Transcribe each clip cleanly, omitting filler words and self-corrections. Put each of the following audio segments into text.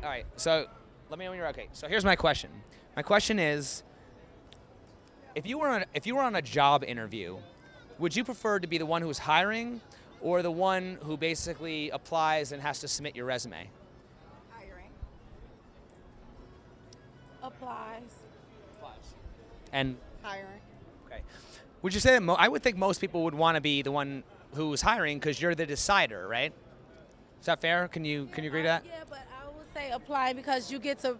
All right. So let me know when you're okay. So here's my question. My question is, if you were on a job interview, would you prefer to be the one who's hiring, or the one who basically applies and has to submit your resume? Hiring. Applies. And Hiring. okay, would you say that I would think most people would want to be the one who's hiring because you're the decider, right? Is that fair? Can you agree to that? Yeah, but I would say apply because you get to.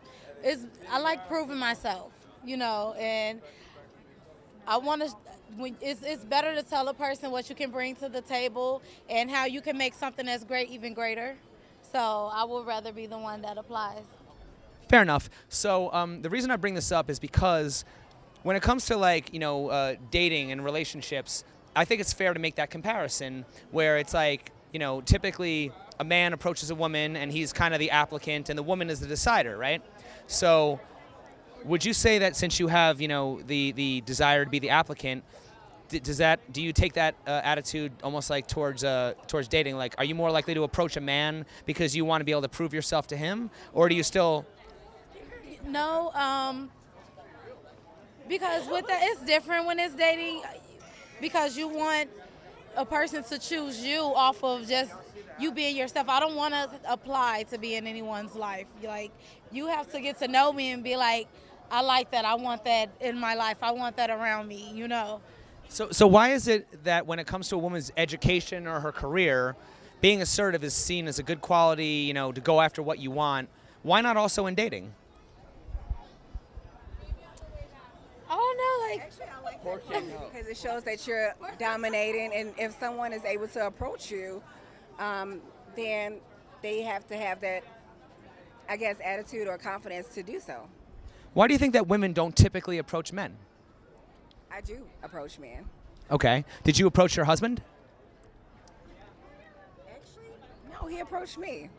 I like proving myself, and I want to. It's better to tell a person what you can bring to the table and how you can make something that's great even greater. So I would rather be the one that applies. Fair enough. So the reason I bring this up is because when it comes to dating and relationships, I think it's fair to make that comparison where it's like typically a man approaches a woman and he's kind of the applicant and the woman is the decider, right? So would you say that since you have the desire to be the applicant, do you take that attitude almost like towards dating? Like, are you more likely to approach a man because you want to be able to prove yourself to him, or do you still? No, because with that, it's different when it's dating because you want a person to choose you off of just you being yourself. I don't want to apply to be in anyone's life. Like, you have to get to know me and be like, I like that. I want that in my life. I want that around me. So why is it that when it comes to a woman's education or her career, being assertive is seen as a good quality, to go after what you want? Why not also in dating? I don't know, like, Actually, I like that because it shows that you're dominating, and if someone is able to approach you, then they have to have that, I guess, attitude or confidence to do so. Why do you think that women don't typically approach men? I do approach men. Okay. Did you approach your husband? Actually, no, he approached me.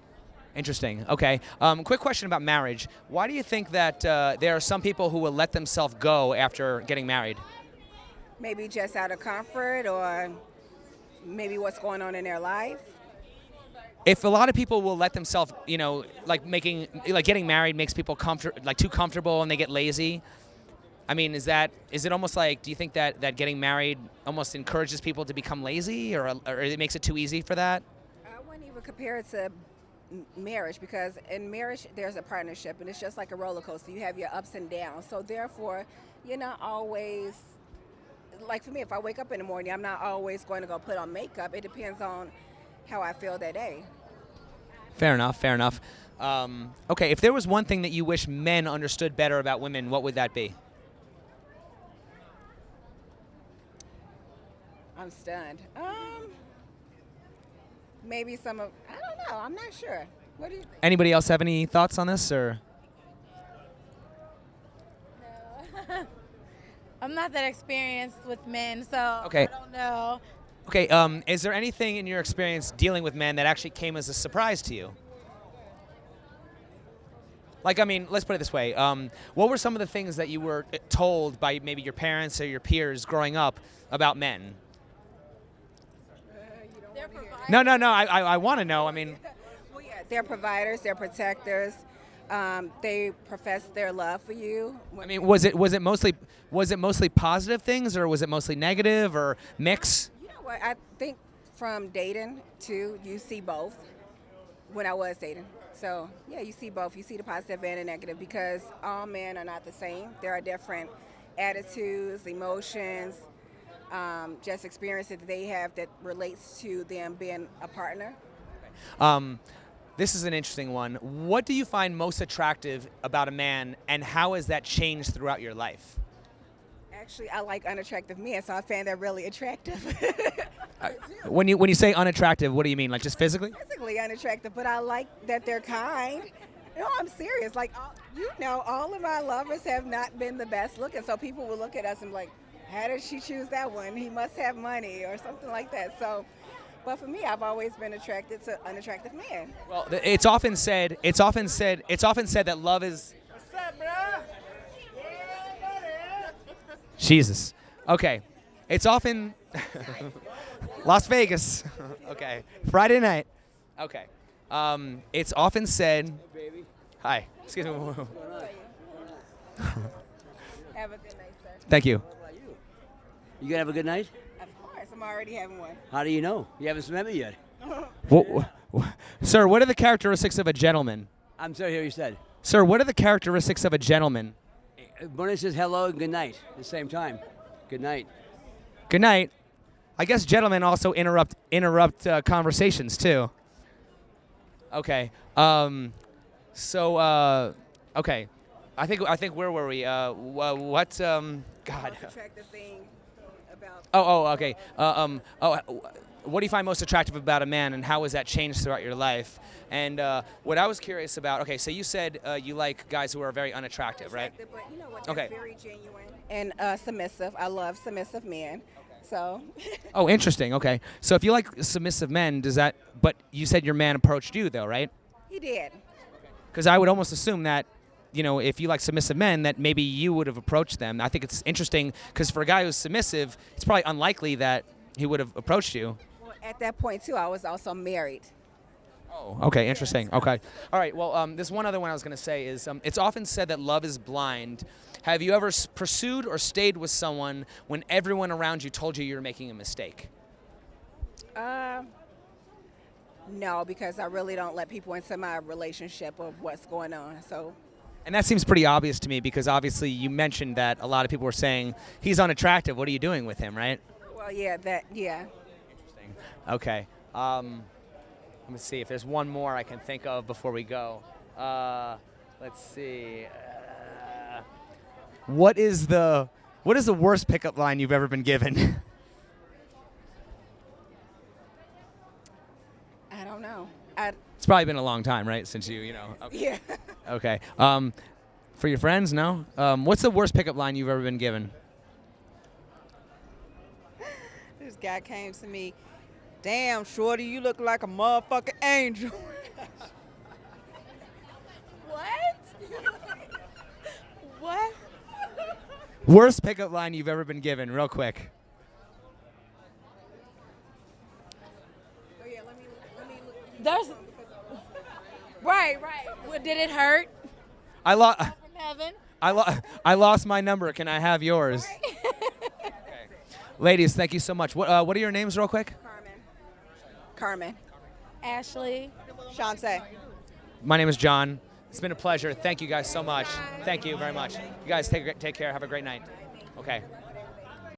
Interesting. Okay. Quick question about marriage. Why do you think that there are some people who will let themselves go after getting married? Maybe just out of comfort or maybe what's going on in their life. If a lot of people will let themselves, getting married makes people too comfortable and they get lazy. I mean, is it almost like, do you think that getting married almost encourages people to become lazy, or it makes it too easy for that? I wouldn't even compare it to marriage because in marriage there's a partnership and it's just like a roller coaster. You have your ups and downs. So therefore, you're not always, like for me, if I wake up in the morning, I'm not always going to go put on makeup. It depends on how I feel that day. Fair enough. Fair enough. Okay, if there was one thing that you wish men understood better about women, what would that be? I'm stunned. Maybe some of, I don't know. I'm not sure. What do you think? Anybody else have any thoughts on this, or? no. I'm not that experienced with men, so Okay. I don't know. Okay, is there anything in your experience dealing with men that actually came as a surprise to you? Like, I mean, let's put it this way. What were some of the things that you were told by maybe your parents or your peers growing up about men? They're providers. No. I want to know. I mean, Well, yeah, they're providers, they're protectors. They profess their love for you. was it mostly positive things, or was it mostly negative, or mix? You know what? I think from dating too, you see both. When I was dating, so yeah, you see both. You see the positive and the negative because all men are not the same. There are different attitudes, emotions, just experiences that they have that relates to them being a partner. This is an interesting one. What do you find most attractive about a man, and how has that changed throughout your life? Actually, I like unattractive men, so I find that really attractive. When you say unattractive, what do you mean? Like just physically? Physically unattractive, but I like that they're kind. No, I'm serious. Like, all of my lovers have not been the best looking, so people will look at us and be like, how did she choose that one? He must have money or something like that. So, but for me, I've always been attracted to unattractive men. Well, it's often said that love is. What's up, bro? Jesus. Okay. It's often Las Vegas. Okay. Friday night. Okay. It's often said Hi. Excuse me. Have a good night, sir. Thank you. You gonna have a good night? Of course, I'm already having one. How do you know? You haven't met me yet. Sir, what are the characteristics of a gentleman? I'm sorry to hear you said. Sir, what are the characteristics of a gentleman? One says hello and good night at the same time. Good night. Good night. I guess gentlemen also interrupt conversations too. Okay. Okay. I think where were we? What? God. Most attractive thing about. Okay. What do you find most attractive about a man, and how has that changed throughout your life? And what I was curious about. Okay, so you said you like guys who are very unattractive, right? But you know what? Okay. That's very genuine and submissive. I love submissive men. So. Oh, interesting. Okay. So if you like submissive men, does that? But you said your man approached you, though, right? He did. Because I would almost assume that, you know, if you like submissive men, that maybe you would have approached them. I think it's interesting because for a guy who's submissive, it's probably unlikely that he would have approached you. Well, at that point too, I was also married. Oh, okay, interesting. Okay. All right, well, there's one other one I was going to say is it's often said that love is blind. Have you ever pursued or stayed with someone when everyone around you told you you were making a mistake? No, because I really don't let people into my relationship of what's going on. So. And that seems pretty obvious to me because obviously you mentioned that a lot of people were saying he's unattractive. What are you doing with him, right? Well, yeah, yeah. Interesting. Okay. Let me see if there's one more I can think of before we go. Let's see. What is the worst pickup line you've ever been given? I don't know. It's probably been a long time, right? Since you know. Okay. Yeah. Okay. For your friends, no? What's the worst pickup line you've ever been given? This guy came to me, damn, shorty, you look like a motherfucking angel. What? What? Worst pickup line you've ever been given, real quick. Oh, yeah, let me There's. Right. Well, did it hurt? I lost. From heaven. I lost my number. Can I have yours? Okay. Ladies, thank you so much. What are your names, real quick? Carmen. Ashley. Chantay. My name is John. It's been a pleasure. Thank you guys so much. Thank you very much. You guys take care. Have a great night. Okay.